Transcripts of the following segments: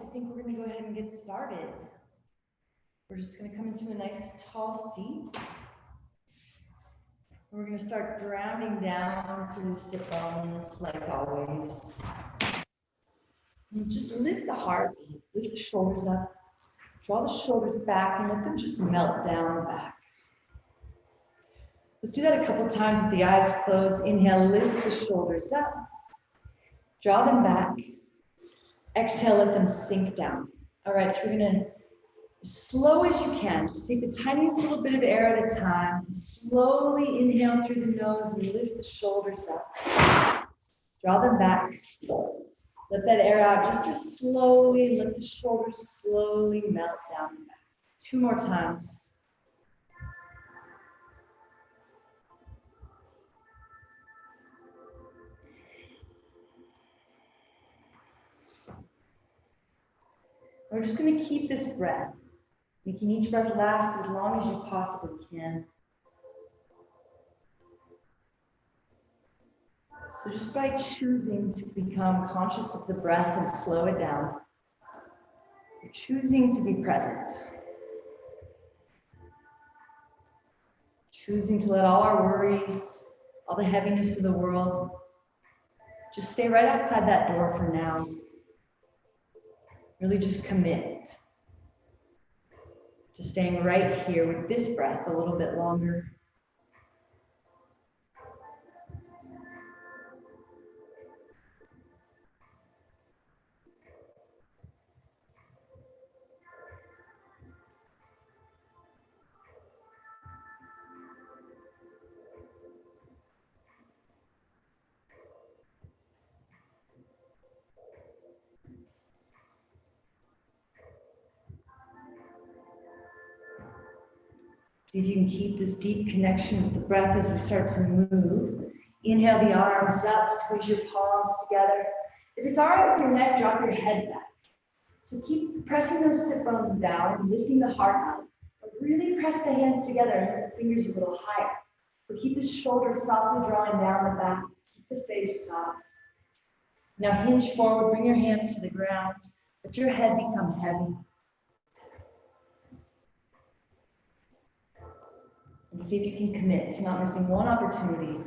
I think we're going to go ahead and get started. We're just going to come into a nice tall seat. We're going to start grounding down through the sit bones like always. And just lift the heart, lift the shoulders up, draw the shoulders back and let them just melt down back. Let's do that a couple times with the eyes closed. Inhale, lift the shoulders up, draw them back. Exhale, let them sink down. All right, so we're gonna, as slow as you can, just take the tiniest little bit of air at a time, and slowly inhale through the nose and lift the shoulders up. Draw them back. Let that air out just as slowly, let the shoulders slowly melt down and back. 2 more times. We're just going to keep this breath, making each breath last as long as you possibly can. So just by choosing to become conscious of the breath and slow it down, you're choosing to be present. Choosing to let all our worries, all the heaviness of the world, just stay right outside that door for now. Really just commit to staying right here with this breath a little bit longer. See if you can keep this deep connection with the breath as we start to move. Inhale the arms up, squeeze your palms together. If it's all right with your neck, drop your head back. So keep pressing those sit bones down, lifting the heart up. But really press the hands together and lift the fingers a little higher. But keep the shoulders softly drawing down the back. Keep the face soft. Now hinge forward, bring your hands to the ground. Let your head become heavy. And see if you can commit to not missing one opportunity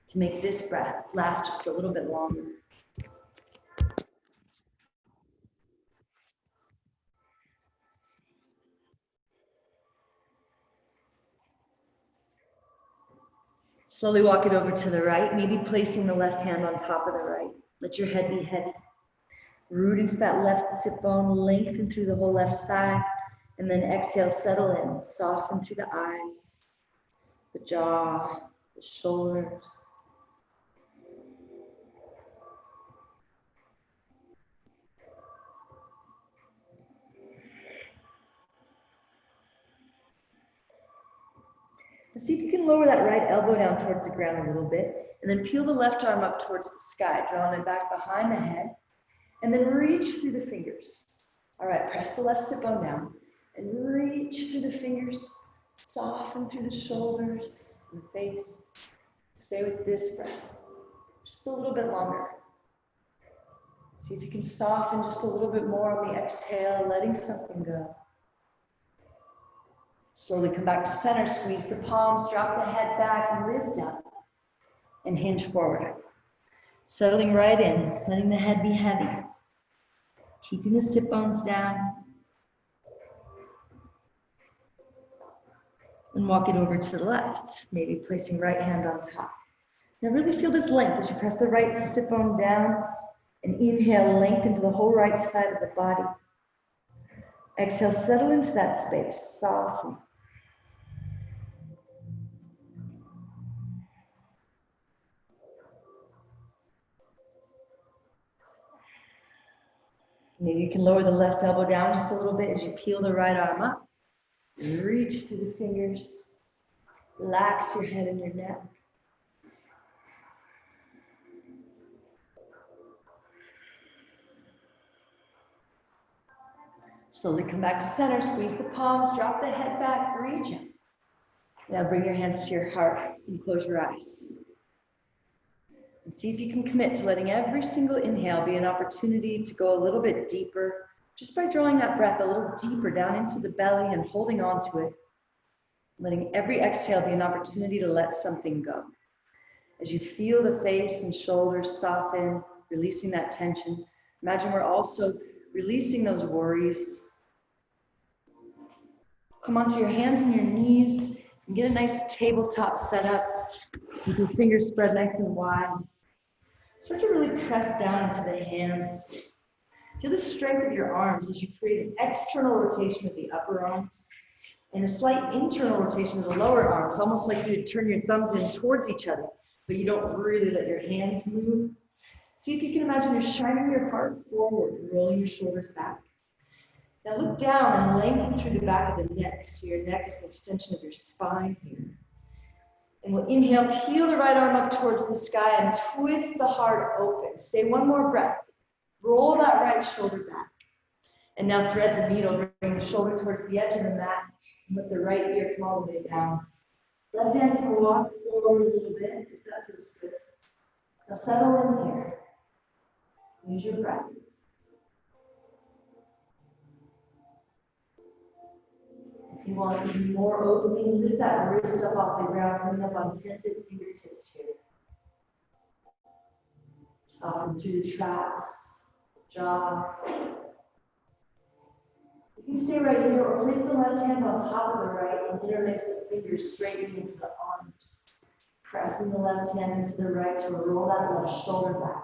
to make this breath last just a little bit longer. Slowly walk it over to the right, maybe placing the left hand on top of the right. Let your head be heavy. Root into that left sit bone, lengthen through the whole left side, and then exhale, settle in, soften through the eyes, the jaw, the shoulders. Now see if you can lower that right elbow down towards the ground a little bit, and then peel the left arm up towards the sky, drawing it back behind the head, and then reach through the fingers. All right, press the left sit bone down, and reach through the fingers, soften through the shoulders and the face. Stay with this breath just a little bit longer. See if you can soften just a little bit more on the exhale, letting something go. Slowly come back to center, squeeze the palms, drop the head back, and lift up, and hinge forward. Settling right in, letting the head be heavy. Keeping the sit bones down. And walk it over to the left, maybe placing right hand on top. Now really feel this length as you press the right sit bone down and inhale, lengthen to the whole right side of the body. Exhale, settle into that space, softly. Maybe you can lower the left elbow down just a little bit as you peel the right arm up. Reach through the fingers. Relax your head and your neck. Slowly come back to center, squeeze the palms, drop the head back, reach up. Now bring your hands to your heart and close your eyes. And see if you can commit to letting every single inhale be an opportunity to go a little bit deeper, just by drawing that breath a little deeper down into the belly and holding on to it. Letting every exhale be an opportunity to let something go. As you feel the face and shoulders soften, releasing that tension, imagine we're also releasing those worries. Come onto your hands and your knees and get a nice tabletop set up with your fingers spread nice and wide. Start to really press down into the hands. Feel the strength of your arms as you create an external rotation of the upper arms and a slight internal rotation of the lower arms, almost like you would turn your thumbs in towards each other, but you don't really let your hands move. See if you can imagine you're shining your heart forward and rolling your shoulders back. Now look down and lengthen through the back of the neck, so your neck is an extension of your spine here. And we'll inhale, peel the right arm up towards the sky and twist the heart open. Stay one more breath. Roll that right shoulder back. And now thread the needle, bring the shoulder towards the edge of the mat, and let the right ear come all the way down. Left hand can walk forward a little bit, if that feels good. Now settle in here. Use your breath. If you want even more opening, lift that wrist up off the ground, coming up on tented fingertips here. Soften through the traps, jaw. You can stay right here or place the left hand on top of the right and interlace the fingers straight into the arms. Pressing the left hand into the right to roll that left shoulder back.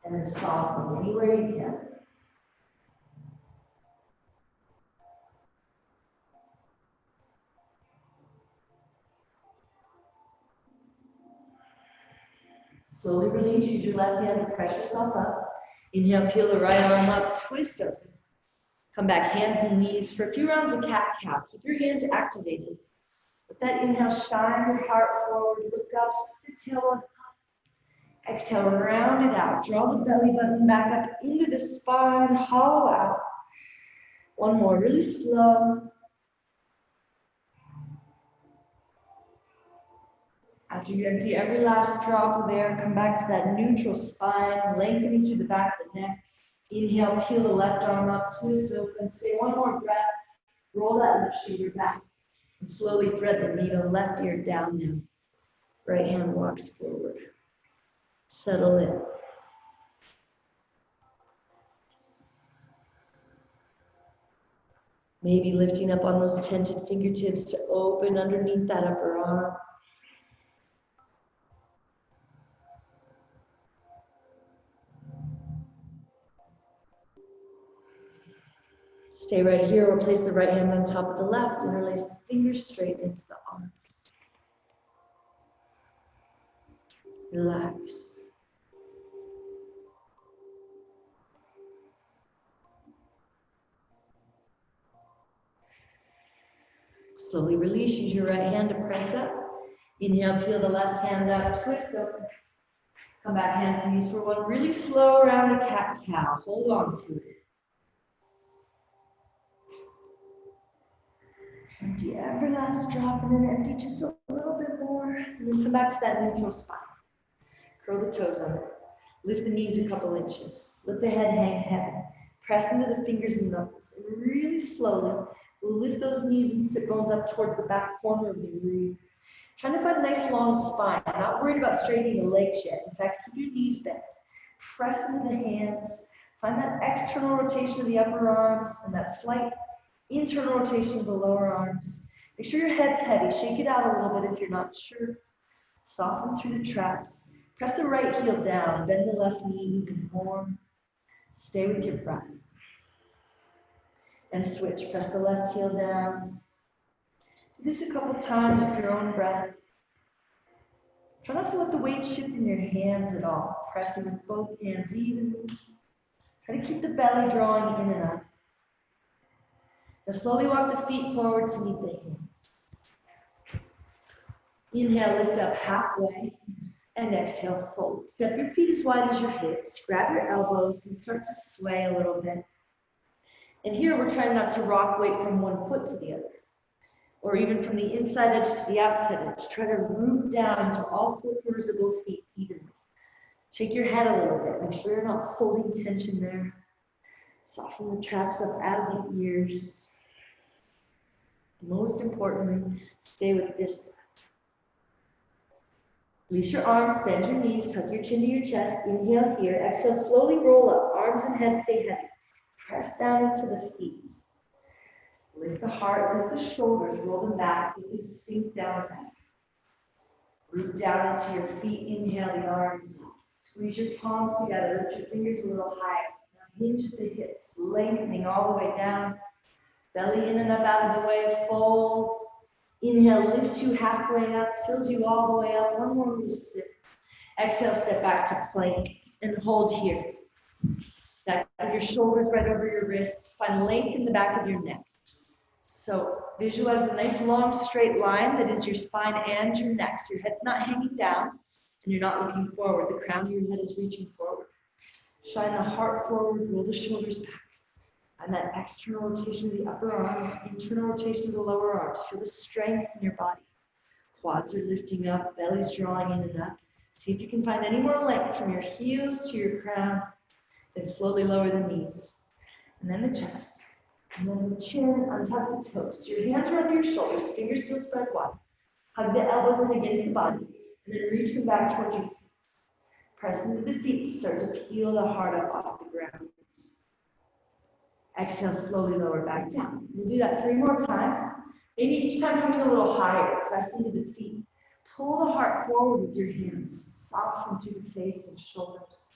And then soften anywhere you can. Slowly release, use your left hand to press yourself up. Inhale, peel the right arm up, twist open. Come back, hands and knees for a few rounds of cat-cow. Keep your hands activated. Let that inhale shine your heart forward, look up, stick the tailbone up. Exhale, round it out. Draw the belly button back up into the spine, hollow out. One more, really slow. After you empty every last drop of air, come back to that neutral spine, lengthening through the back of the neck. Inhale, peel the left arm up, twist open. Stay one more breath. Roll that left shoulder back. And slowly thread the needle, left ear down now. Right hand walks forward. Settle in. Maybe lifting up on those tented fingertips to open underneath that upper arm. Stay right here or place the right hand on top of the left, interlace the fingers straight into the arms. Relax. Slowly release, use your right hand to press up. Inhale, peel the left hand up, twist open. Come back, hands and knees for one really slow round of cat-cow. Hold on to it. Empty every last drop and then empty just a little bit more. And then come back to that neutral spine. Curl the toes under. Lift the knees a couple inches. Let the head hang heavy. Press into the fingers and knuckles. And really slowly, we'll lift those knees and sit bones up towards the back corner of the room. Trying to find a nice long spine. I'm not worried about straightening the legs yet. In fact, keep your knees bent. Press into the hands. Find that external rotation of the upper arms and that slight internal rotation of the lower arms. Make sure your head's heavy. Shake it out a little bit if you're not sure. Soften through the traps. Press the right heel down. Bend the left knee even more. Stay with your breath. And switch. Press the left heel down. Do this a couple times with your own breath. Try not to let the weight shift in your hands at all. Pressing with both hands evenly. Try to keep the belly drawing in and up. Now slowly walk the feet forward to meet the hands. Inhale, lift up halfway, and exhale, fold. Step your feet as wide as your hips. Grab your elbows and start to sway a little bit. And here we're trying not to rock weight from one foot to the other, or even from the inside edge to the outside edge. Try to root down into all four corners of both feet evenly. Shake your head a little bit. Make sure you're not holding tension there. Soften the traps up out of the ears. Most importantly, stay with this. Release your arms, bend your knees, tuck your chin to your chest. Inhale here. Exhale, slowly roll up. Arms and head stay heavy. Press down into the feet. Lift the heart, lift the shoulders, roll them back. You can sink down back. Root down into your feet. Inhale the arms. Squeeze your palms together. Lift your fingers a little higher. Now hinge at the hips, lengthening all the way down. Belly in and up out of the way. Fold. Inhale lifts you halfway up, fills you all the way up. One more little sip. Exhale, step back to plank and hold here. Stack your shoulders right over your wrists. Find length in the back of your neck. So visualize a nice long straight line that is your spine and your neck. So your head's not hanging down and you're not looking forward. The crown of your head is reaching forward. Shine the heart forward, roll the shoulders back. And that external rotation of the upper arms, internal rotation of the lower arms. Feel the strength in your body. Quads are lifting up, belly's drawing in and up. See if you can find any more length from your heels to your crown. Then slowly lower the knees. And then the chest. And then the chin, untuck the toes. Your hands are under your shoulders, fingers still spread wide. Hug the elbows in against the body. And then reach them back towards your feet. Press into the feet, start to peel the heart up off the ground. Exhale, slowly lower back down. We'll do that 3 more times. Maybe each time coming a little higher, press into the feet. Pull the heart forward with your hands. Soften through the face and shoulders.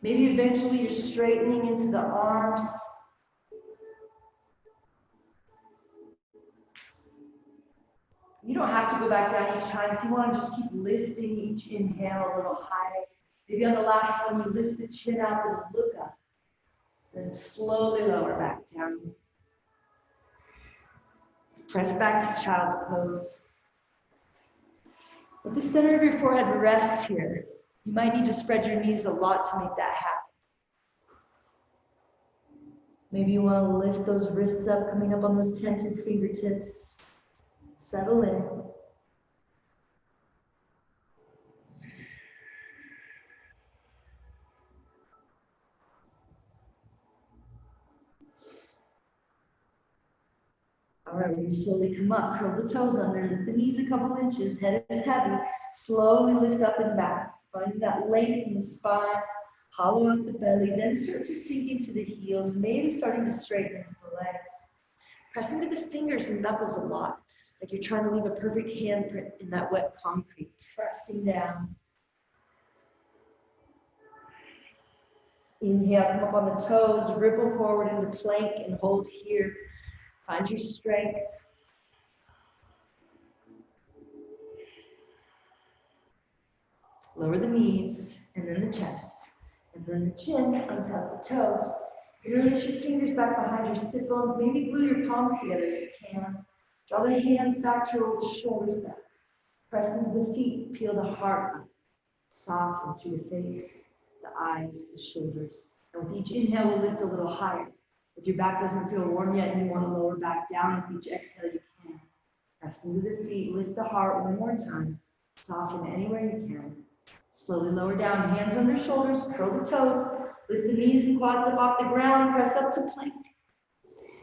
Maybe eventually you're straightening into the arms. You don't have to go back down each time. If you want to just keep lifting each inhale a little higher. Maybe on the last one, you lift the chin up and look up. Then slowly lower back down. Press back to child's pose. Let the center of your forehead rest here. You might need to spread your knees a lot to make that happen. Maybe you want to lift those wrists up, coming up on those tented fingertips. Settle in. All right, we're going to slowly come up, curl the toes under, lift the knees a couple inches, head is heavy, slowly lift up and back, finding that length in the spine, hollow out the belly, then start to sink into the heels, maybe starting to straighten into the legs. Press into the fingers and knuckles a lot, like you're trying to leave a perfect handprint in that wet concrete, pressing down. Inhale, come up on the toes, ripple forward into plank and hold here. Find your strength. Lower the knees, and then the chest, and then the chin, untuck the toes. You're going to release your fingers back behind your sit bones. Maybe glue your palms together if you can. Draw the hands back to roll the shoulders back. Press into the feet, peel the heart up. Soften through the face, the eyes, the shoulders. And with each inhale, we'll lift a little higher. If your back doesn't feel warm yet and you want to lower back down, with each exhale you can. Press into the feet, lift the heart one more time. Soften anywhere you can. Slowly lower down, hands under shoulders, curl the toes, lift the knees and quads up off the ground, press up to plank.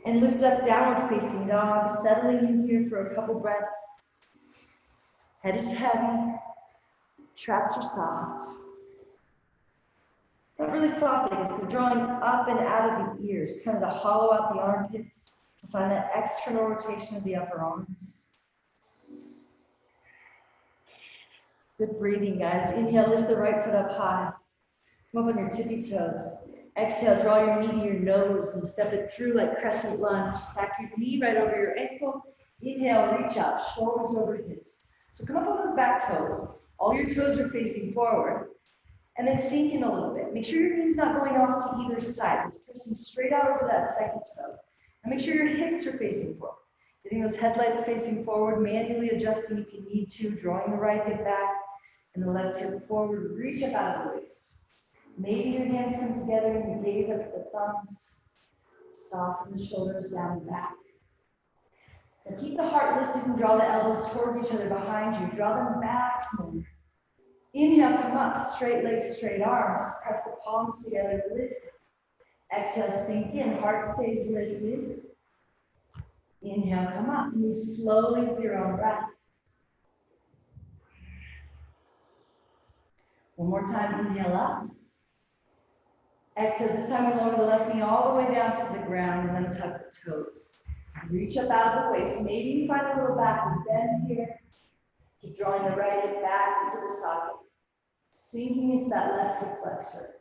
And lift up, downward facing dog, settling in here for a couple breaths. Head is heavy, traps are soft. Not really soft, I guess. They're drawing up and out of the ears, kind of to hollow out the armpits to find that external rotation of the upper arms. Good breathing, guys. Inhale, lift the right foot up high. Come up on your tippy toes. Exhale, draw your knee to your nose and step it through like crescent lunge. Stack your knee right over your ankle. Inhale, reach up, shoulders over hips. So come up on those back toes. All your toes are facing forward. And then sink in a little bit. Make sure your knee's not going off to either side. It's pressing straight out over that second toe. And make sure your hips are facing forward. Getting those headlights facing forward, manually adjusting if you need to, drawing the right hip back and the left hip forward. Reach up out of the waist. Maybe your hands come together and you gaze up at the thumbs. Soften the shoulders down and back. Now keep the heart lifted and draw the elbows towards each other behind you. Draw them back more. Inhale, come up, straight legs, straight arms. Press the palms together, lift. Exhale, sink in, heart stays lifted. Inhale, come up, move slowly with your own breath. One more time, inhale up. Exhale, this time we lower the left knee all the way down to the ground and then tuck the toes. Reach up out of the waist. Maybe you find a little backward bend here. Keep drawing the right hip back into the socket. Sinking into that left hip flexor.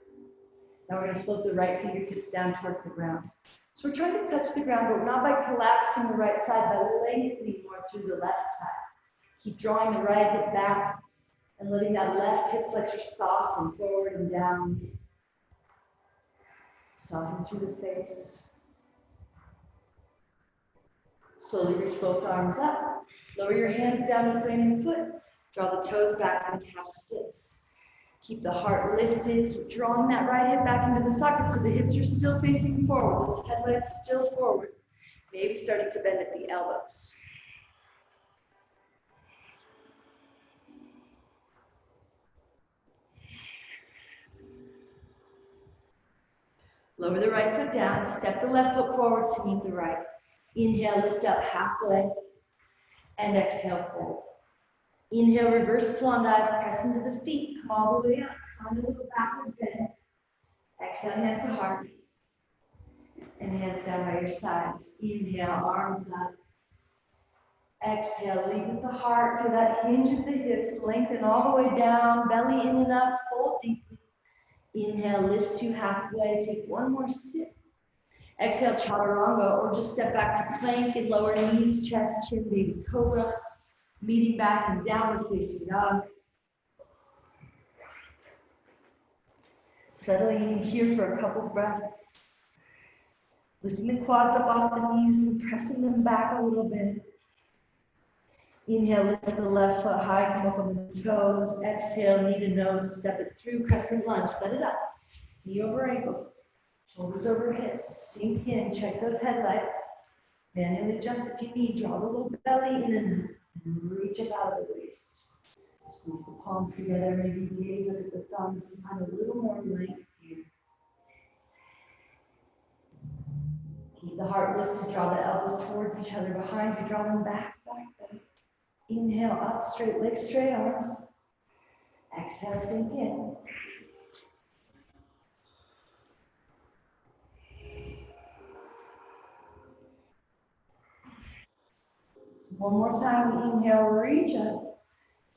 Now we're going to float the right fingertips down towards the ground. So we're trying to touch the ground, but not by collapsing the right side, by lengthening more through the left side. Keep drawing the right hip back and letting that left hip flexor soften forward and down. Soften through the face. Slowly reach both arms up. Lower your hands down to frame the foot. Draw the toes back into half splits. Keep the heart lifted. Keep drawing that right hip back into the socket so the hips are still facing forward. Those headlights still forward. Maybe starting to bend at the elbows. Lower the right foot down. Step the left foot forward to meet the right. Inhale, lift up halfway. And exhale, fold. Inhale, reverse swan dive, press into the feet, come all the way up, find a little backward bend. Exhale, hands to heart, and hands down by your sides. Inhale, arms up. Exhale, lead with the heart, feel that hinge of the hips, lengthen all the way down, belly in and up, fold deeply. Inhale, lifts you halfway, take one more sit. Exhale, chaturanga, or just step back to plank and lower knees, chest, chin, baby cobra. Meeting back in downward facing dog. Settling in here for a couple breaths. Lifting the quads up off the knees and pressing them back a little bit. Inhale, lift the left foot high, come up on the toes. Exhale, knee to nose, step it through, crescent lunge, set it up. Knee over ankle, shoulders over hips, sink in, check those headlights. Manually adjust if you need, draw the little belly in and reach up out of the waist. Squeeze the palms together, maybe gaze up at the thumbs and find a little more length here. Keep the heart lifted, draw the elbows towards each other behind you, draw them back, back, back. Inhale up, straight legs, straight arms. Exhale, sink in. One more time, inhale, reach up.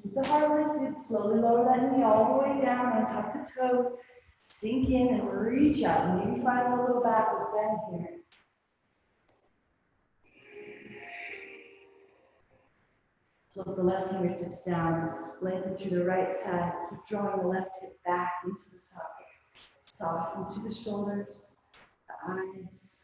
Keep the heart lifted, slowly lower that knee all the way down, untuck the toes, sink in and reach up. Maybe find a little backward bend here. Flip the left fingertips down, lengthen through the right side. Keep drawing the left hip back into the socket. Soften through the shoulders, the eyes.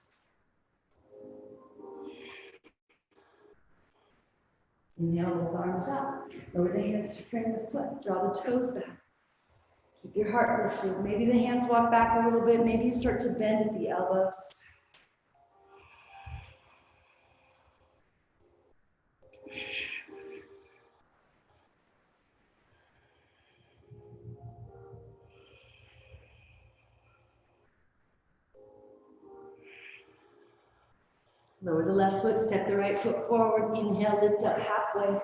Inhale, both arms up. Lower the hands to frame the foot. Draw the toes back. Keep your heart lifted. Maybe the hands walk back a little bit. Maybe you start to bend at the elbows. Lower the left foot, step the right foot forward. Inhale, lift up halfway.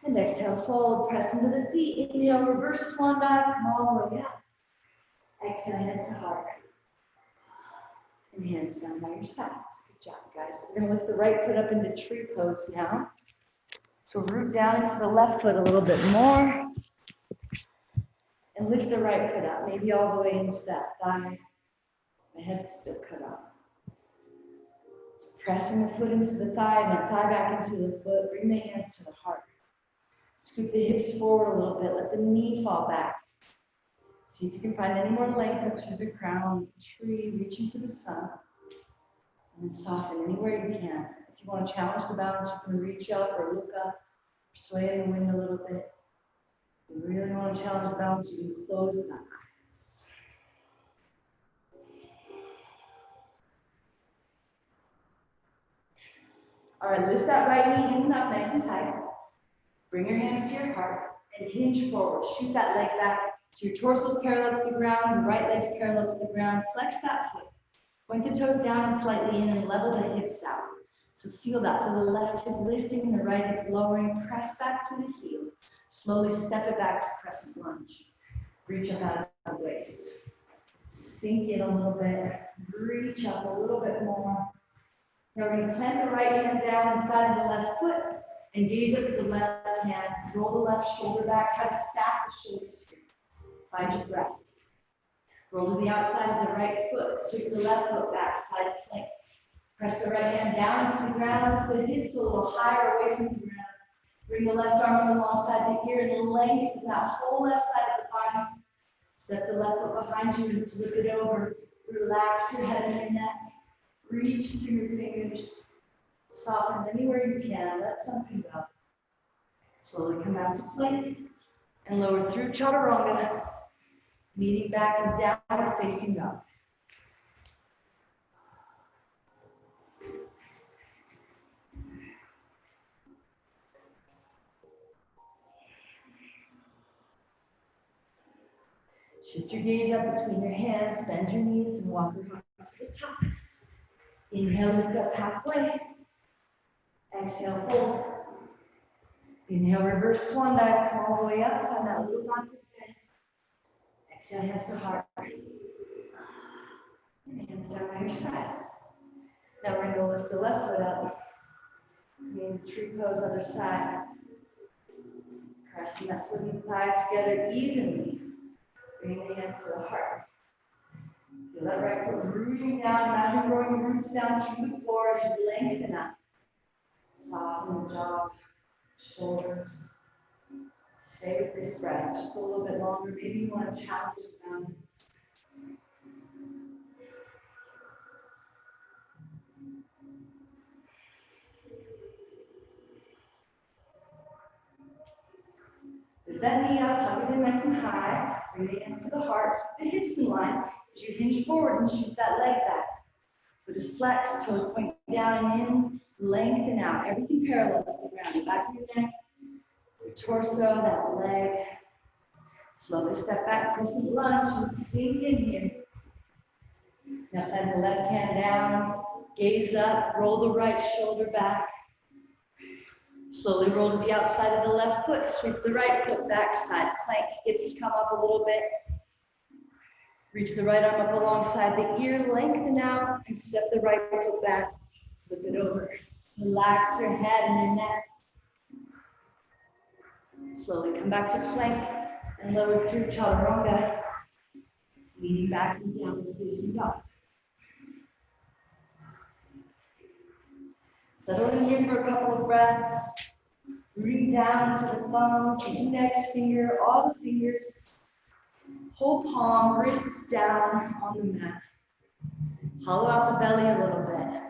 And exhale, fold, press into the feet. Inhale, reverse swan dive, come all the way up. Exhale, hands to heart. And hands down by your sides. Good job, guys. We're gonna lift the right foot up into tree pose now. So root down into the left foot a little bit more. And lift the right foot up, maybe all the way into that thigh. My head's still cut off. So pressing the foot into the thigh and then thigh back into the foot. Bring the hands to the heart. Scoop the hips forward a little bit. Let the knee fall back. See if you can find any more length up through the crown, tree, reaching for the sun. And then soften anywhere you can. If you want to challenge the balance, you can reach up or look up, or sway in the wind a little bit. If you really want to challenge the balance, you can close the eyes. All right, lift that right knee in and up nice and tight. Bring your hands to your heart and hinge forward. Shoot that leg back so your torso is parallel to the ground, your right leg's parallel to the ground. Flex that foot. Point the toes down and slightly in and level the hips out. So feel that. Feel the left hip lifting and the right hip lowering. Press back through the heel. Slowly step it back to crescent lunge. Reach up out of the waist. Sink in a little bit. Reach up a little bit more. Now we're going to plant the right hand down inside of the left foot and gaze up at the left hand. Roll the left shoulder back. Try to stack the shoulders here. Find your breath. Roll to the outside of the right foot. Sweep the left foot back, side plank. Press the right hand down to the ground. Put the hips a little higher away from the ground. Bring the left arm alongside the ear and lengthen that whole left side of the body. Step the left foot behind you and flip it over. Relax your head and your neck. Reach through your fingers. Soften anywhere you can. Let something go. Slowly come back to plank and lower through chaturanga. Leaning back and downward facing dog. Shift your gaze up between your hands, bend your knees, and walk your arms to the top. Inhale, lift up halfway. Exhale, fold. Inhale, reverse swan dive, come all the way up, find that little rock bend. Exhale, hands to heart. And hands down by your sides. Now we're going to lift the left foot up. Maybe tree pose, other side. Pressing that foot and thigh together evenly. Bring the hands to the heart. Feel that right foot rooting down. Imagine growing roots down through the floor as you lengthen up. Soften the jaw, shoulders. Stay with this breath just a little bit longer. Maybe you want to challenge the boundaries. Lift that knee up, hug it in nice and high. Bring the hands to the heart, the hips in line as you hinge forward and shoot that leg back. Foot is flexed, toes point down and in, lengthen out. Everything parallel to the ground. The back of your neck, your torso, that leg. Slowly step back, crescent lunge, and sink in here. Now plant the left hand down, gaze up, roll the right shoulder back. Slowly roll to the outside of the left foot, sweep the right foot back, side plank, hips come up a little bit. Reach the right arm up alongside the ear, lengthen out, and step the right foot back, flip it over. Relax your head and your neck. Slowly come back to plank and lower through chaturanga, leaning back and down with facing dog. Settle in here for a couple of breaths. Rooting down to the thumbs, the index finger, all the fingers. Whole palm, wrists down on the mat. Hollow out the belly a little bit.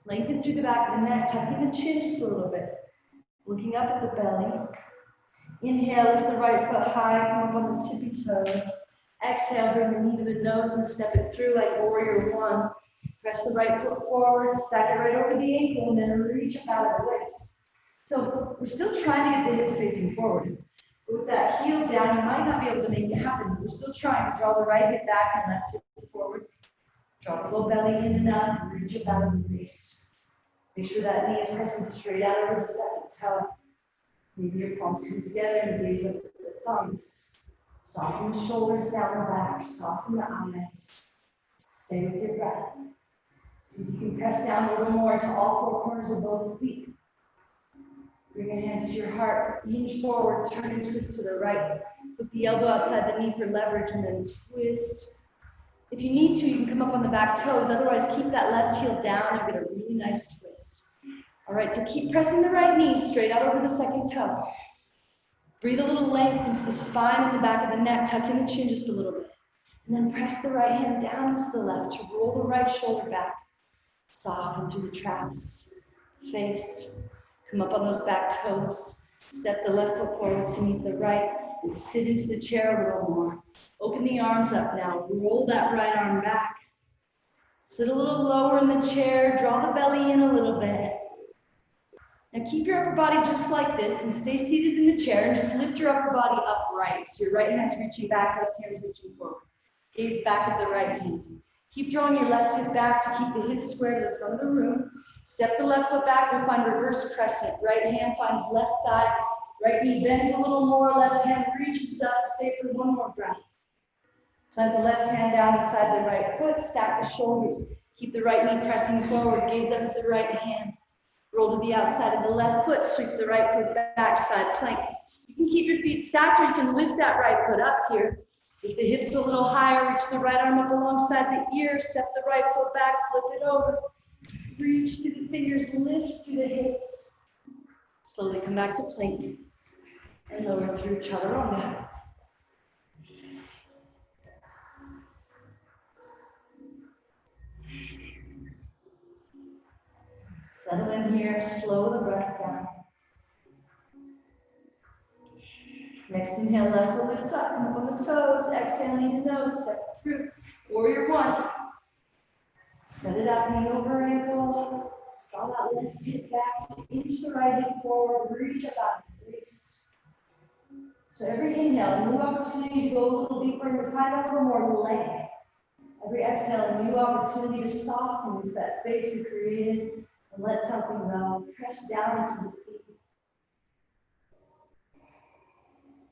Lengthen through the back of the neck, tucking the chin just a little bit. Looking up at the belly. Inhale, lift the right foot high, come up on the tippy toes. Exhale, bring the knee to the nose and step it through like warrior one. Press the right foot forward, stack it right over the ankle, and then reach up out of the waist. So we're still trying to get the hips facing forward. With that heel down, you might not be able to make it happen. We're still trying to draw the right hip back and left hip forward. Draw the low belly in and out, reach up out of the waist. Make sure that knee is pressing straight out over the second toe. Maybe your palms come together and gaze up at the thumbs. Soften the shoulders down the back, soften the eyes. Stay with your breath. See if you can press down a little more to all four corners of both feet. Bring your hands to your heart, hinge forward, turn and twist to the right. Put the elbow outside the knee for leverage and then twist. If you need to, you can come up on the back toes. Otherwise, keep that left heel down and get a really nice twist. All right, so keep pressing the right knee straight out over the second toe. Breathe a little length into the spine and the back of the neck, tuck in the chin just a little bit. And then press the right hand down to the left to roll the right shoulder back. Soften through the traps, face. Come up on those back toes. Step the left foot forward to meet the right and sit into the chair a little more. Open the arms up now. Roll that right arm back. Sit a little lower in the chair. Draw the belly in a little bit. Now keep your upper body just like this and stay seated in the chair and just lift your upper body upright. So your right hand's reaching back, left hand's reaching forward. Gaze back at the right knee. Keep drawing your left hip back to keep the hips square to the front of the room. Step the left foot back, we'll find reverse crescent. Right hand finds left thigh. Right knee bends a little more, left hand reaches up. Stay for one more breath. Plant the left hand down inside the right foot, stack the shoulders. Keep the right knee pressing forward, gaze up at the right hand. Roll to the outside of the left foot, sweep the right foot back, side plank. You can keep your feet stacked or you can lift that right foot up here. If the hip's a little higher, reach the right arm up alongside the ear, step the right foot back, flip it over. Reach through the fingers, lift through the hips. Slowly come back to plank and lower through chaturanga. Settle in here, slow the breath down. Next inhale, left foot lifts up, come up on the toes. Exhale, knee to nose, step through. Warrior one. Set it up, knee over ankle. Draw that left hip back to inch the right hip forward, reach up out of the waist. So every inhale, new opportunity to go a little deeper and find a little more length. Every exhale, a new opportunity to soften into that space we created and let something go. Press down into the feet.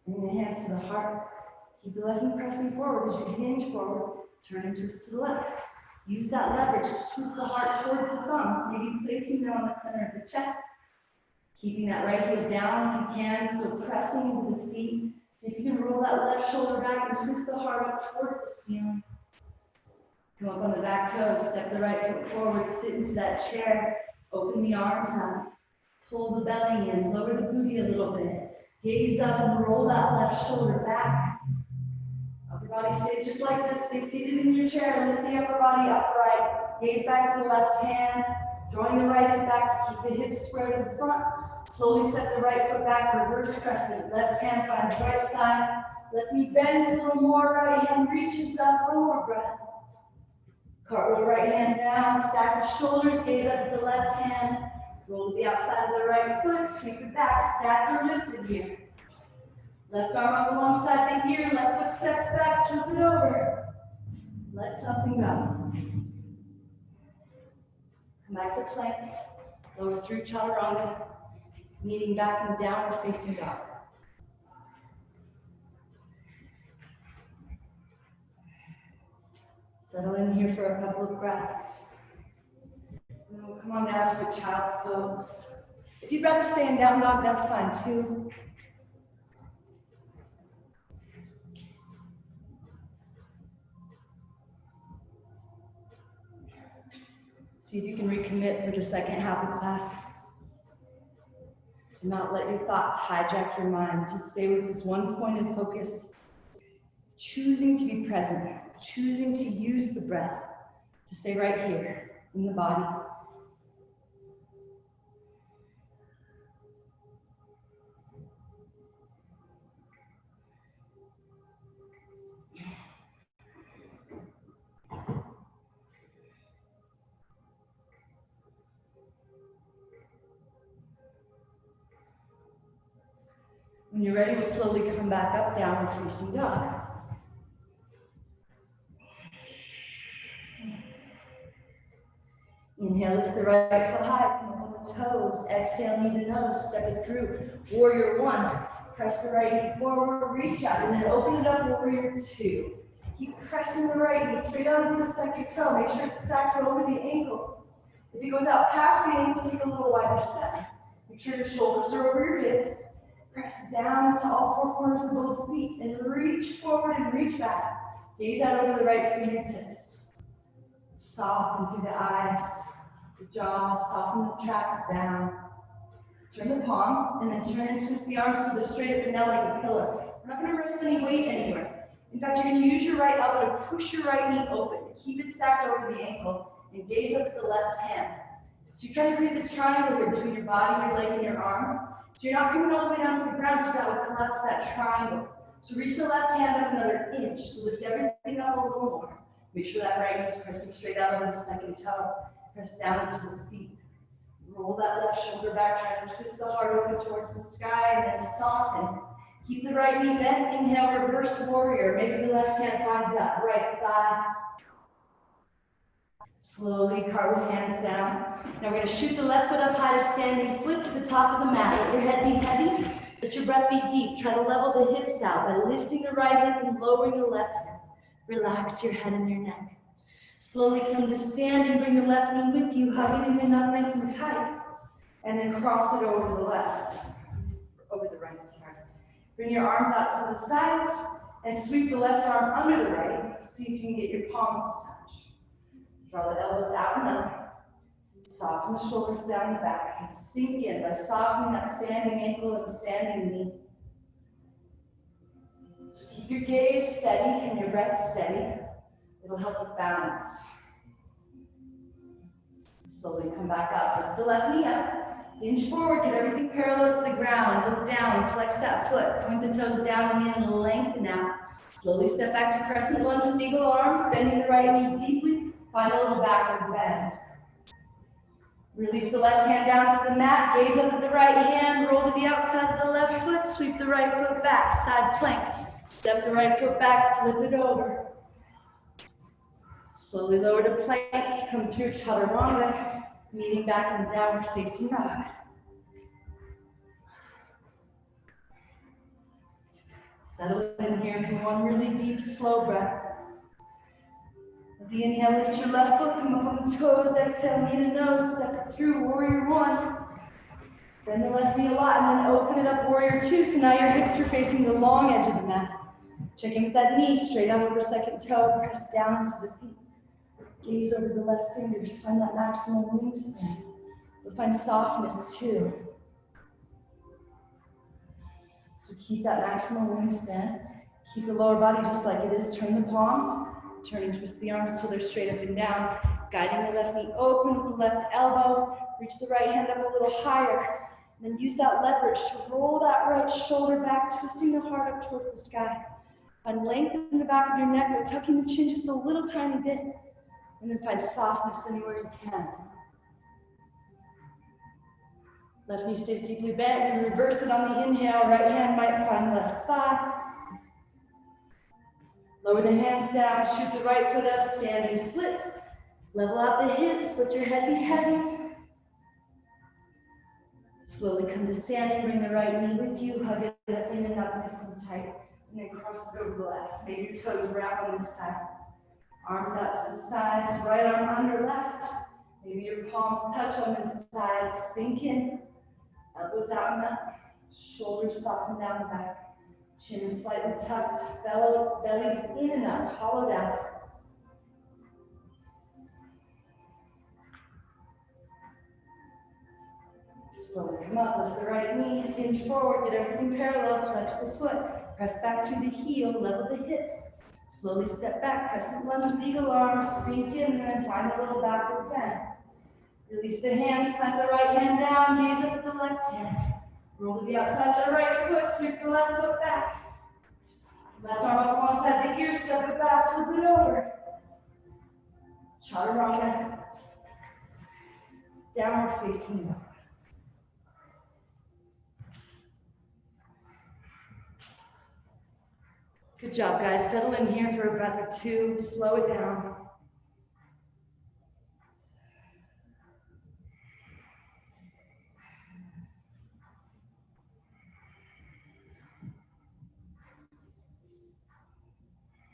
Bring the hands to the heart. Keep the left knee pressing forward as you hinge forward. Turn and twist to the left. Use that leverage to twist the heart towards the thumbs, maybe placing them on the center of the chest. Keeping that right heel down if you can, still pressing into the feet. See if you can roll that left shoulder back and twist the heart up towards the ceiling. Come up on the back toes, step the right foot forward, sit into that chair. Open the arms out. Pull the belly in, lower the booty a little bit. Gaze up and roll that left shoulder back. Upper body stays just like this. Stay seated in your chair. Lift the upper body upright. Gaze back with the left hand. Drawing the right hip back to keep the hips square to the front. Slowly step the right foot back, reverse crescent. Left hand finds right thigh. Left knee bends a little more. Right hand reaches up. One more breath. Cartwheel right hand down. Stack the shoulders. Gaze up at the left hand. Roll to the outside of the right foot. Sweep it back. Stacked or lifted here. Left arm up alongside the ear, left foot steps back, flip it over. Let something go. Come back to plank, lower through chaturanga, kneeling back and downward facing dog. Settle in here for a couple of breaths. And we'll come on down to a child's pose. If you'd rather stay in down dog, that's fine too. See if you can recommit for the second half of class. To not let your thoughts hijack your mind, to stay with this one point of focus, choosing to be present, choosing to use the breath, to stay right here in the body. When you're ready, we'll slowly come back up, downward facing dog. Inhale, lift the right foot high, come up on the toes. Exhale, knee to nose, step it through. Warrior one, press the right knee forward, reach out, and then open it up, warrior two. Keep pressing the right knee straight onto the second toe. Make sure it stacks over the ankle. If it goes out past the ankle, take a little wider step. Make sure your shoulders are over your hips. Press down to all four corners of both feet and reach forward and reach back. Gaze out over the right fingertips. Soften through the eyes, the jaw, soften the traps down. Turn the palms and then turn and twist the arms so they're straight up and down like a pillar. We're not going to rest any weight anywhere. In fact, you're going to use your right elbow to push your right knee open. Keep it stacked over the ankle and gaze up at the left hand. So you're trying to create this triangle here between your body, your leg, and your arm. So you're not coming all the way down to the ground, because that would collapse that triangle. So reach the left hand up another inch to lift everything up a little more. Make sure that right knee is pressing straight out over the second toe. Press down into the feet. Roll that left shoulder back, try to twist the heart open towards the sky, and then soften. Keep the right knee bent. Inhale, reverse warrior. Maybe the left hand finds that right thigh. Slowly cartwheel hands down. Now we're going to shoot the left foot up high to standing splits at the top of the mat. Let your head be heavy. Let your breath be deep. Try to level the hips out by lifting the right hip and lowering the left hip. Relax your head and your neck. Slowly come to standing. Bring the left knee with you. Hug it in up nice and tight. And then cross it over the left. Over the right, sorry. Bring your arms out to the sides and sweep the left arm under the right. See if you can get your palms to touch. Draw the elbows out and up. Soften the shoulders down the back and sink in by softening that standing ankle and standing knee. So keep your gaze steady and your breath steady. It'll help with balance. Slowly come back up. Lift the left knee up. Hinge forward, get everything parallel to the ground. Look down, flex that foot. Point the toes down and in, lengthen out. Slowly step back to crescent lunge with eagle arms, bending the right knee deeply. Find a little backward bend. Release the left hand down to the mat, gaze up at the right hand, roll to the outside of the left foot, sweep the right foot back, side plank. Step the right foot back, flip it over. Slowly lower to plank, come through chaturanga, meeting back in downward facing rock. Settle in here for one really deep, slow breath. With the inhale, lift your left foot, come up on the toes, exhale, knee to nose, step it through, warrior one. Bend the left knee a lot, and then open it up, warrior two, so now your hips are facing the long edge of the mat. Check in with that knee, straight out over second toe, press down into the feet. Gaze over the left fingers, find that maximum wingspan. You'll find softness too. So keep that maximum wingspan. Keep the lower body just like it is. Turn the palms. Turn and twist the arms till they're straight up and down. Guiding the left knee open with the left elbow. Reach the right hand up a little higher. And then use that leverage to roll that right shoulder back, twisting the heart up towards the sky. Find length in the back of your neck by tucking the chin just a little tiny bit. And then find softness anywhere you can. Left knee stays deeply bent. You reverse it on the inhale. Right hand might find left thigh. Lower the hands down, shoot the right foot up, standing splits. Level out the hips, let your head be heavy. Slowly come to standing, bring the right knee with you, hug it in and up nice and tight, and then cross it over the left. Maybe your toes wrap on the side. Arms out to the sides, right arm under left. Maybe your palms touch on the side, sink in. Elbows out and up, shoulders soften down the back. Chin is slightly tucked, belly's in and up, hollowed out. Slowly come up, lift the right knee, hinge forward, get everything parallel, flex the foot, press back through the heel, level the hips. Slowly step back, crescent lunge with eagle arms, sink in, and then find a little backward bend. Release the hands, plant the right hand down, gaze up at the left hand. Roll to the outside of the right foot, sweep the left foot back. Left arm up alongside the ear, step it back, flip it over. Chaturanga. Downward facing dog. Good job, guys. Settle in here for a breath or two. Slow it down.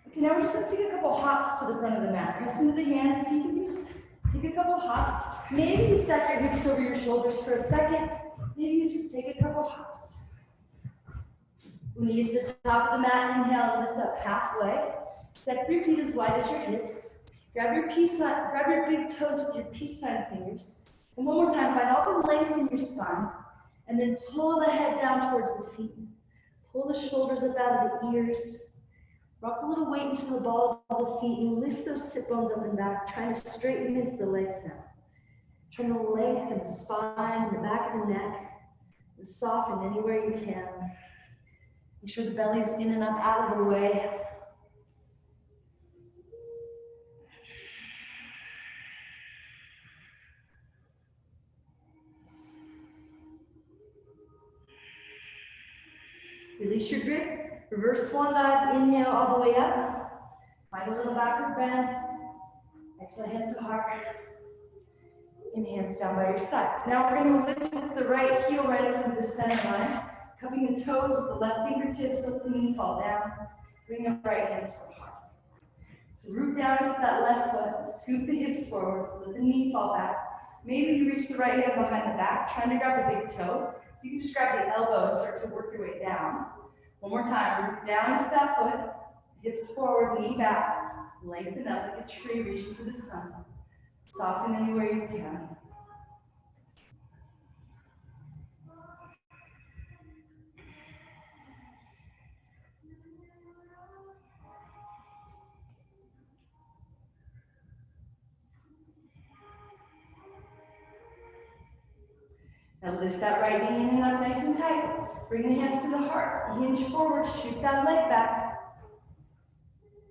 Okay, now we're just going to take a couple hops to the front of the mat. Press into the hands. See if you can just take a couple hops. Maybe you stack your hips over your shoulders for a second. Maybe you just take a couple hops. When you get to the top of the mat, inhale, lift up halfway. Step your feet as wide as your hips. Grab your big toes with your peace sign fingers. And one more time, find all the length in your spine. And then pull the head down towards the feet. Pull the shoulders up out of the ears. Rock a little weight into the balls of the feet and lift those sit bones up and back, trying to straighten into the legs now. Trying to lengthen the spine, the back of the neck, and soften anywhere you can. Make sure the belly's in and up out of the way. Release your grip. Reverse swan dive. Inhale all the way up. Find a little backward bend. Exhale, hands to heart. And hands down by your sides. Now we're going to lift the right heel right up into the center line. Cupping the toes with the left fingertips. Let the knee fall down. Bring the right hands to the heart. So root down into that left foot. Scoop the hips forward. Let the knee fall back. Maybe you reach the right hand behind the back, trying to grab the big toe. You can just grab the elbow and start to work your way down. One more time, root down into that foot, hips forward, knee back, lengthen up like a tree reaching for the sun. Soften anywhere you can. Now lift that right knee in and up nice and tight. Bring the hands to the heart. Hinge forward, shoot that leg back.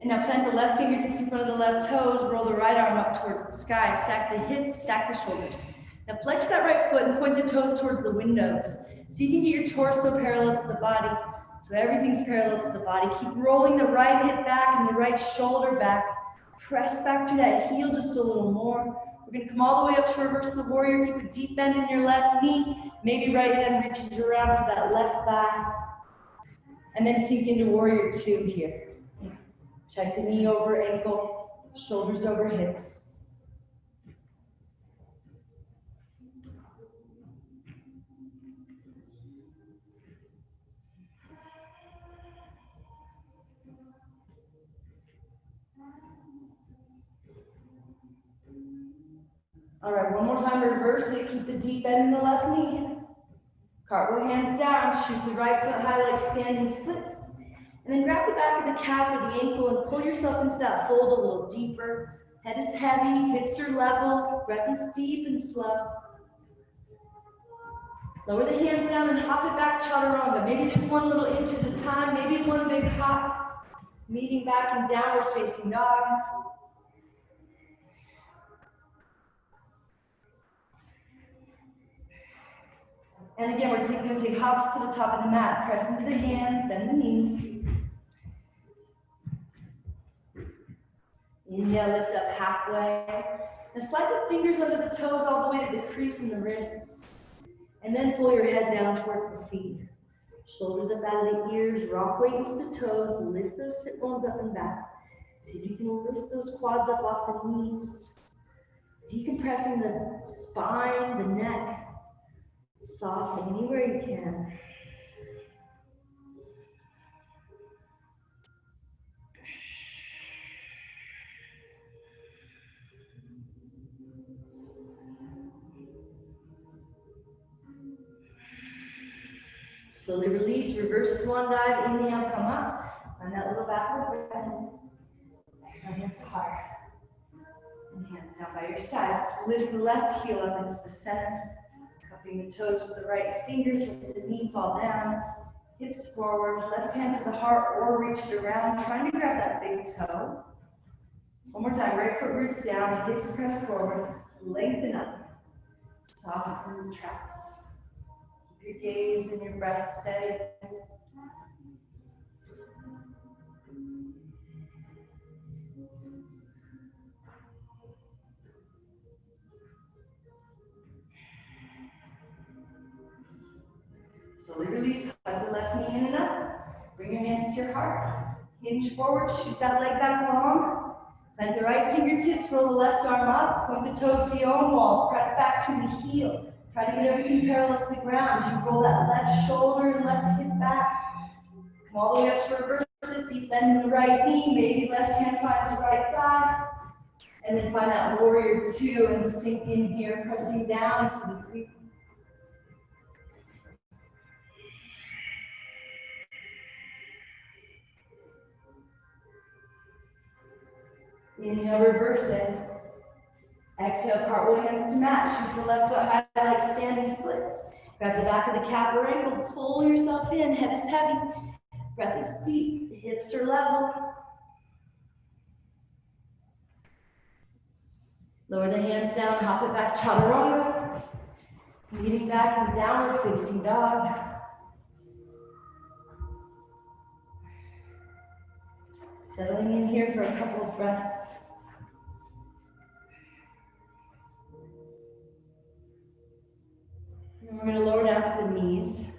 And now plant the left fingertips in front of the left toes. Roll the right arm up towards the sky. Stack the hips, stack the shoulders. Now flex that right foot and point the toes towards the windows. So you can get your torso parallel to the body. So everything's parallel to the body. Keep rolling the right hip back and the right shoulder back. Press back to that heel just a little more. We're going to come all the way up to reverse the warrior. Keep a deep bend in your left knee. Maybe right hand reaches around for that left thigh. And then sink into warrior two here. Check the knee over ankle, shoulders over hips. All right, one more time, reverse it. Keep the deep bend in the left knee. Cartwheel hands down, shoot the right foot high like standing splits. And then grab the back of the calf or the ankle and pull yourself into that fold a little deeper. Head is heavy, hips are level, breath is deep and slow. Lower the hands down and hop it back, chaturanga. Maybe just one little inch at a time, maybe one big hop. Meeting back in downward facing dog. And again, we're going to take hops to the top of the mat. Press into the hands, bend the knees. Inhale, lift up halfway. Now slide the fingers under the toes all the way to the crease in the wrists. And then pull your head down towards the feet. Shoulders up out of the ears, rock weight into the toes, lift those sit bones up and back. See if you can lift those quads up off the knees. Decompressing the spine, the neck. Soften anywhere you can. Slowly release, reverse swan dive, inhale, come up. On that little backward bend. Exhale, hands to heart. And hands down by your sides. Lift the left heel up into the center. Cupping the toes with the right fingers, let the knee fall down. Hips forward, left hand to the heart or reach it around, trying to grab that big toe. One more time, right foot roots down, hips press forward, lengthen up. Soften the traps. Keep your gaze and your breath steady. Slowly release, slide the left knee in and up. Bring your hands to your heart. Hinge forward, shoot that leg back long. Plant the right fingertips, roll the left arm up. Point the toes to the own wall. Press back to the heel. Try to get everything parallel to the ground as you roll that left shoulder and left hip back. Come all the way up to reverse it. Deep bend in the right knee. Maybe left hand finds the right thigh. And then find that warrior two and sink in here, pressing down into the feet. Inhale, reverse it. Exhale, cartwheel hands to mat. Shoot the left foot high like standing splits. Grab the back of the calf or ankle, pull yourself in, head is heavy. Breath is deep, the hips are level. Lower the hands down, hop it back, chaturanga. Meeting back in downward facing dog. Settling in here for a couple of breaths. And we're going to lower down to the knees.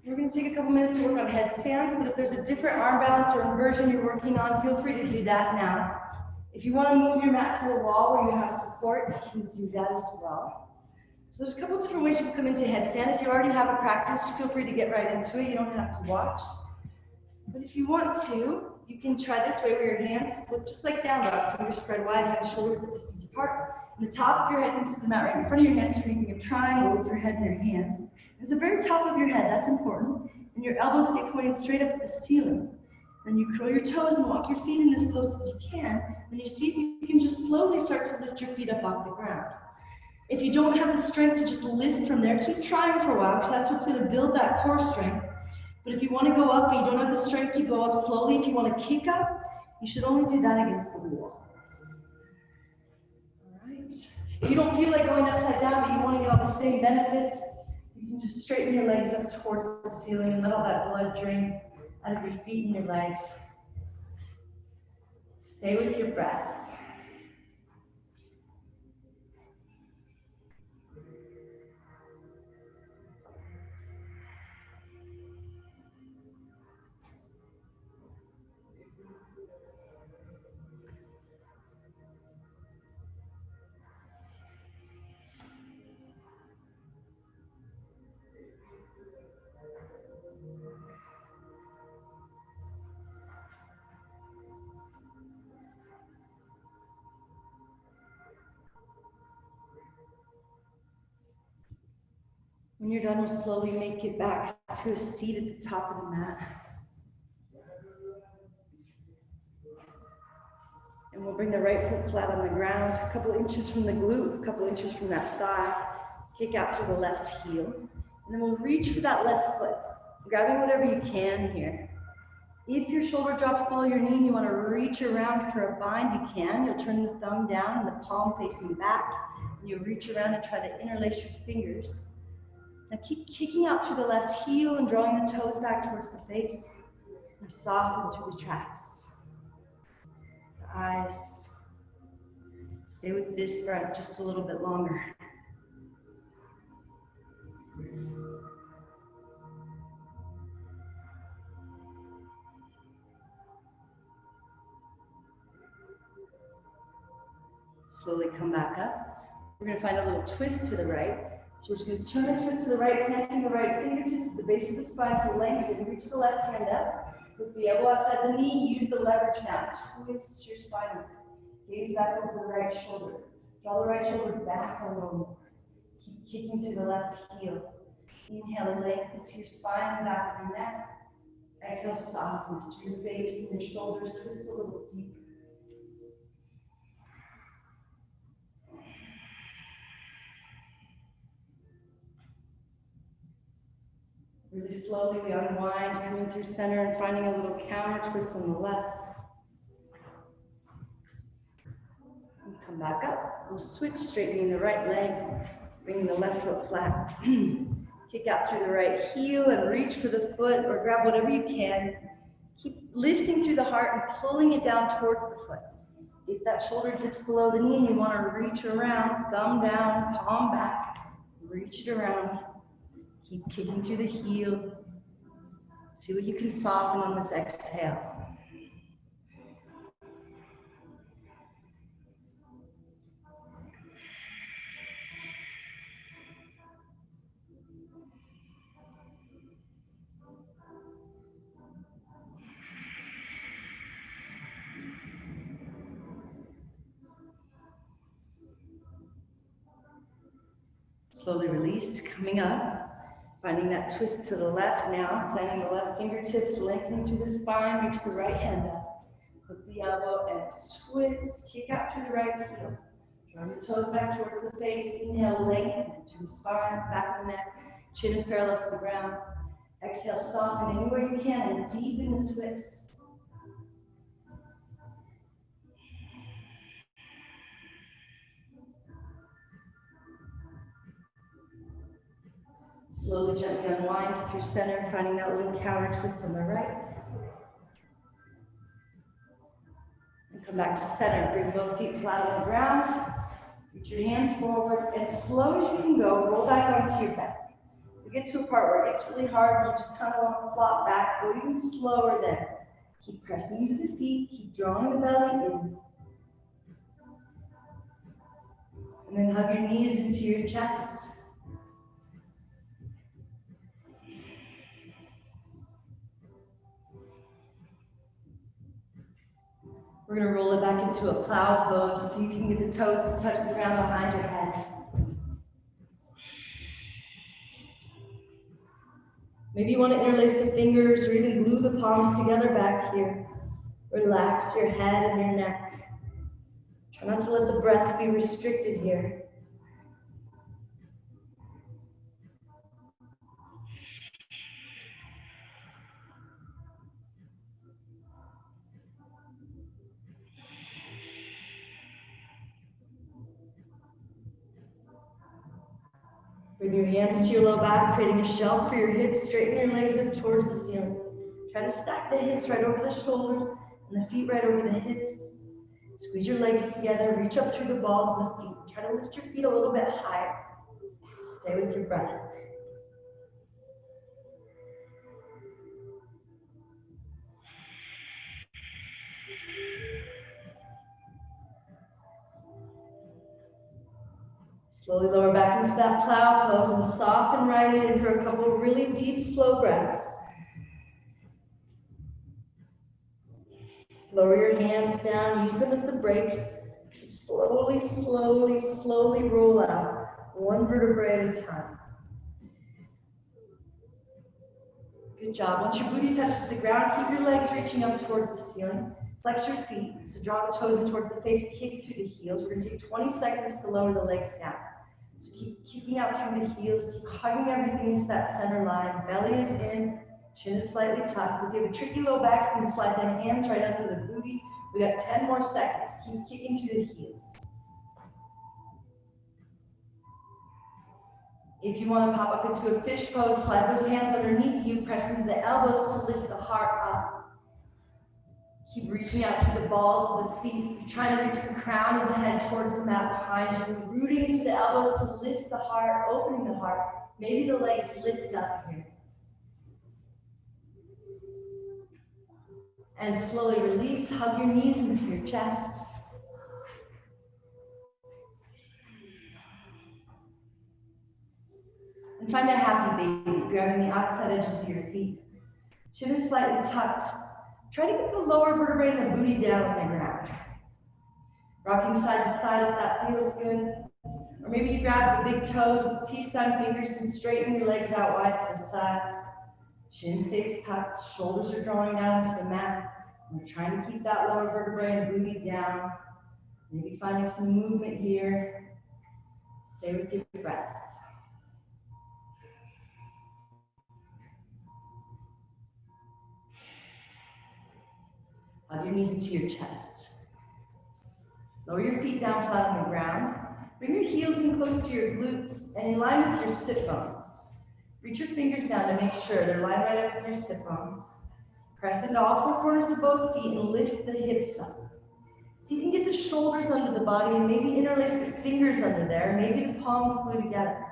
We're going to take a couple minutes to work on headstands, but if there's a different arm balance or inversion you're working on, feel free to do that now. If you want to move your mat to the wall where you have support, you can do that as well. So there's a couple different ways you can come into headstand. If you already have a practice, feel free to get right into it. You don't have to watch. But if you want to, you can try this way where your hands look just like down dog, fingers spread wide, hands shoulder width distance apart. And the top of your head comes to the mat right in front of your hands, so you're making a triangle with your head and your hands. It's the very top of your head, that's important. And your elbows stay pointing straight up at the ceiling. Then you curl your toes and walk your feet in as close as you can. And you see if you can just slowly start to lift your feet up off the ground. If you don't have the strength to just lift from there, keep trying for a while, because that's what's going to build that core strength. But if you want to go up, but you don't have the strength to go up slowly, if you want to kick up, you should only do that against the wall. All right. If you don't feel like going upside down, but you want to get all the same benefits, you can just straighten your legs up towards the ceiling and let all that blood drain out of your feet and your legs. Stay with your breath. When you're done, we'll slowly make it back to a seat at the top of the mat. And we'll bring the right foot flat on the ground, a couple inches from the glute, a couple inches from that thigh. Kick out through the left heel. And then we'll reach for that left foot, grabbing whatever you can here. If your shoulder drops below your knee and you want to reach around for a bind, you can. You'll turn the thumb down and the palm facing back. And you'll reach around and try to interlace your fingers. Now keep kicking out through the left heel and drawing the toes back towards the face. And soften through the traps. The eyes. Stay with this breath just a little bit longer. Slowly come back up. We're going to find a little twist to the right. So we're just going to turn and twist to the right, planting the right fingertips at the base of the spine to the length. You can reach the left hand up. With the elbow outside the knee, use the leverage now. Twist your spine. Gaze back over the right shoulder. Draw the right shoulder back a little more. Keep kicking through the left heel. Inhale, lengthen to your spine, back of your neck. Exhale, softness to your face and your shoulders. Twist a little deeper. Really slowly we unwind, coming through center and finding a little counter twist on the left. And come back up. We'll switch, straightening the right leg, bringing the left foot flat. Kick out through the right heel and reach for the foot or grab whatever you can. Keep lifting through the heart and pulling it down towards the foot. If that shoulder dips below the knee and you want to reach around, thumb down, palm back, reach it around. Keep kicking through the heel. See what you can soften on this exhale. Slowly release, coming up. Finding that twist to the left now, planting the left fingertips, lengthening through the spine, reach the right hand up. Hook the elbow and twist, kick out through the right heel. Draw your toes back towards the face, inhale, lengthen through the spine, back of the neck, chin is parallel to the ground. Exhale, soften anywhere you can and deepen the twist. Slowly, gently unwind through center, finding that little counter twist on the right. Come back to center. Bring both feet flat on the ground. Reach your hands forward, and as slow as you can go, roll back onto your back. We get to a part where it gets really hard, you just kind of want to flop back, go even slower there. Keep pressing into the feet, keep drawing the belly in. And then hug your knees into your chest. We're going to roll it back into a cloud pose so you can get the toes to touch the ground behind your head. Maybe you want to interlace the fingers or even glue the palms together back here. Relax your head and your neck. Try not to let the breath be restricted here. Bring your hands to your low back, creating a shelf for your hips. Straighten your legs up towards the ceiling. Try to stack the hips right over the shoulders and the feet right over the hips. Squeeze your legs together, reach up through the balls of the feet. Try to lift your feet a little bit higher. Stay with your breath. Slowly lower back into that cloud pose and soften right in for a couple of really deep, slow breaths. Lower your hands down, use them as the brakes to slowly, slowly, slowly roll out, one vertebrae at a time. Good job. Once your booty touches the ground, keep your legs reaching up towards the ceiling. Flex your feet, so draw the toes in towards the face, kick through the heels. We're going to take 20 seconds to lower the legs down. So keep kicking out through the heels, keep hugging everything into that center line. Belly is in, chin is slightly tucked. If you have a tricky low back, you can slide the hands right under the booty. We got 10 more seconds. Keep kicking through the heels. If you want to pop up into a fish pose, slide those hands underneath you, press into the elbows to lift the heart up. Keep reaching out through the balls of the feet. You're trying to reach the crown of the head towards the mat behind you. Rooting into the elbows to lift the heart, opening the heart. Maybe the legs lift up here. And slowly release, hug your knees into your chest. And find a happy baby, grabbing the outside edges of your feet. Chin is slightly tucked. Try to get the lower vertebrae and the booty down on the ground. Rocking side to side if that feels good. Or maybe you grab the big toes with peace sign fingers and straighten your legs out wide to the sides. Chin stays tucked, shoulders are drawing down into the mat. We're trying to keep that lower vertebrae and booty down. Maybe finding some movement here. Stay with your breath. Hug your knees into your chest. Lower your feet down flat on the ground. Bring your heels in close to your glutes and in line with your sit bones. Reach your fingers down to make sure they're lined right up with your sit bones. Press into all four corners of both feet and lift the hips up. See if you can get the shoulders under the body and maybe interlace the fingers under there. Maybe the palms glue together.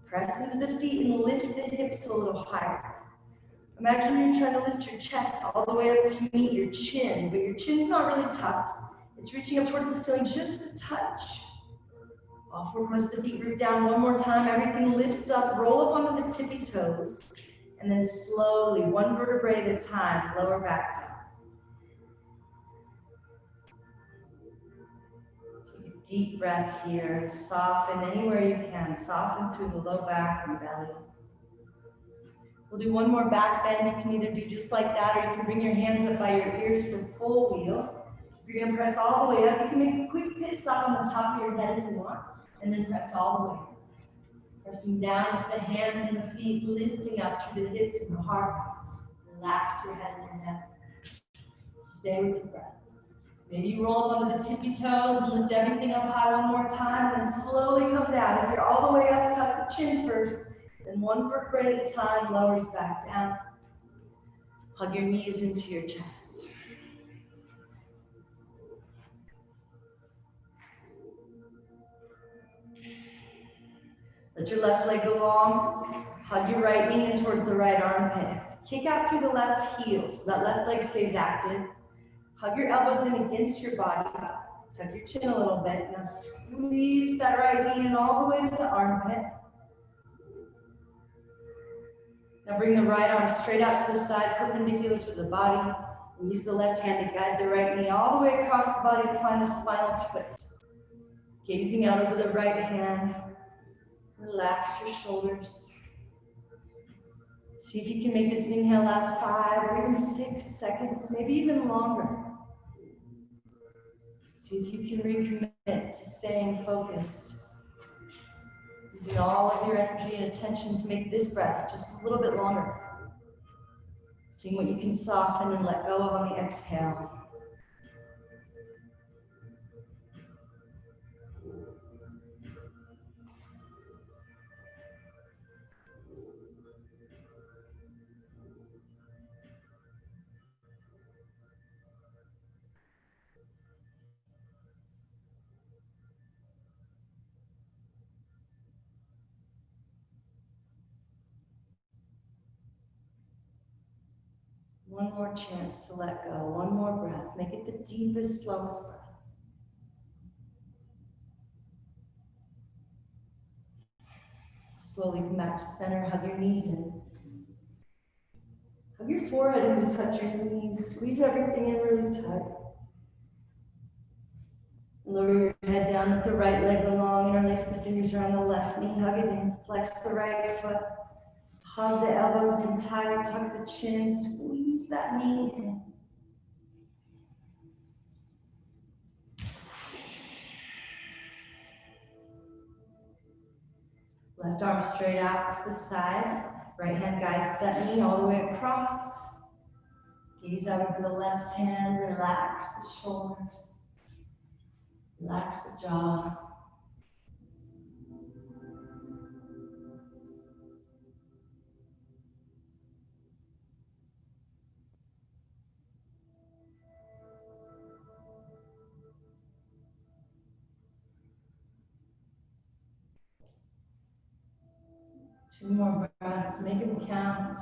Press into the feet and lift the hips a little higher. Imagine you're trying to lift your chest all the way up to meet your chin, but your chin's not really tucked. It's reaching up towards the ceiling just a touch. All four corners of the feet root down one more time. Everything lifts up, roll up onto the tippy toes, and then slowly, one vertebrae at a time, lower back down. Take a deep breath here and soften anywhere you can. Soften through the low back and belly. We'll do one more back bend. You can either do just like that, or you can bring your hands up by your ears for full wheel. If you're gonna press all the way up, you can make a quick pit stop on the top of your head if you want, and then press all the way up. Pressing down to the hands and the feet, lifting up through the hips and the heart. Relax your head and your neck. Stay with your breath. Maybe you roll up onto the tippy toes and lift everything up high one more time, then slowly come down. If you're all the way up, tuck the chin first, then one vertebrae at a time lowers back down. Hug your knees into your chest. Let your left leg go long. Hug your right knee in towards the right armpit. Kick out through the left heel so that left leg stays active. Hug your elbows in against your body. Tuck your chin a little bit. Now squeeze that right knee in all the way to the armpit. Now bring the right arm straight out to the side, perpendicular to the body. And use the left hand to guide the right knee all the way across the body to find a spinal twist. Gazing out over the right hand. Relax your shoulders. See if you can make this inhale last 5 or even 6 seconds, maybe even longer. See if you can recommit to staying focused. Using all of your energy and attention to make this breath just a little bit longer. Seeing what you can soften and let go of on the exhale. One more chance to let go, one more breath. Make it the deepest, slowest breath. Slowly come back to center, hug your knees in. Hug your forehead in to touch your knees. Squeeze everything in really tight. Lower your head down, let the right leg go long, interlace the fingers around the left knee, hug it in, flex the right foot. Hug the elbows in tight, tuck the chin, squeeze that knee in. Left arm straight out to the side. Right hand guides that knee all the way across. Gaze out over the left hand, relax the shoulders. Relax the jaw. Two more breaths, make them count.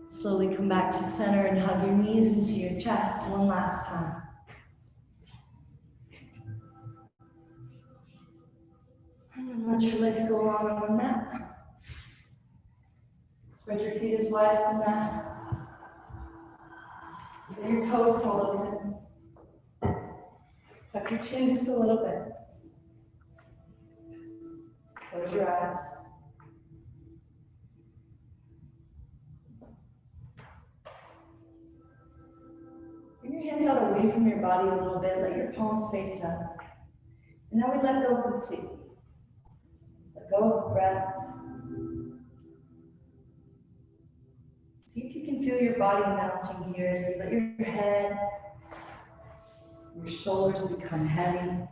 Slowly come back to center and hug your knees into your chest one last time. And then let your legs go long on the mat. Spread your feet as wide as the mat. Get your toes a little bit. Tuck your chin just a little bit. Close your eyes. Bring your hands out away from your body a little bit. Let your palms face up. And now we let go completely. Let go of the breath. See if you can feel your body mounting here. So let your head, your shoulders become heavy.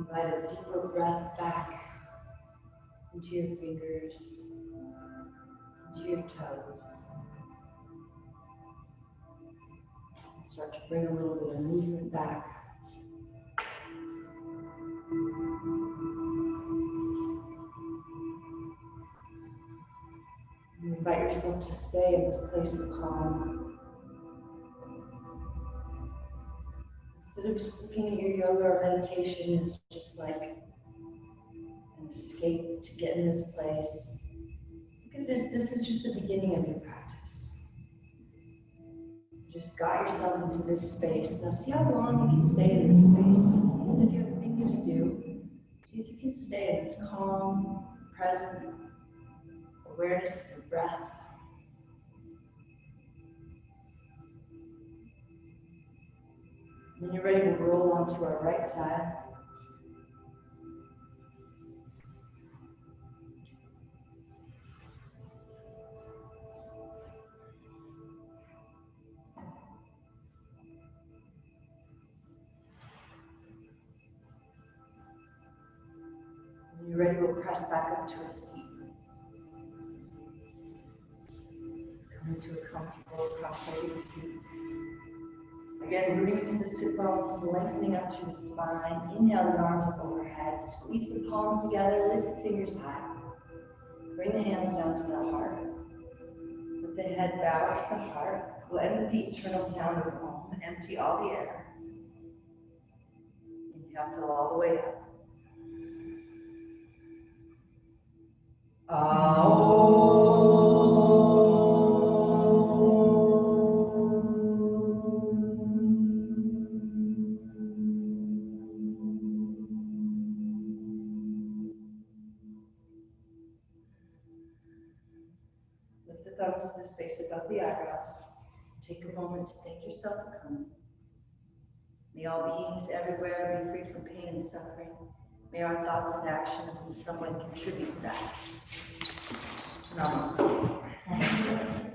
Invite a deeper breath back into your fingers, into your toes. And start to bring a little bit of movement back. And invite yourself to stay in this place of calm. Instead of just looking at your yoga or meditation as just like an escape to get in this place, look at this. This is just the beginning of your practice. You just got yourself into this space. Now see how long you can stay in this space. Even if you have things to do, see if you can stay in this calm, present awareness of your breath. When you're ready, we'll roll onto our right side. When you're ready, we'll press back up to a seat. Come into a comfortable cross-legged seat. Again, rooting into the sit bones, lengthening up through the spine. Inhale the arms up overhead. Squeeze the palms together, lift the fingers high. Bring the hands down to the heart. Let the head bow to the heart. We'll end with the eternal sound of Om. Empty all the air. Inhale, fill all the way up. Lift the thumbs to the space above the eyebrows. Take a moment to thank yourself for coming. May all beings everywhere be free from pain and suffering. May our thoughts and actions in some way contribute to that. Namaste.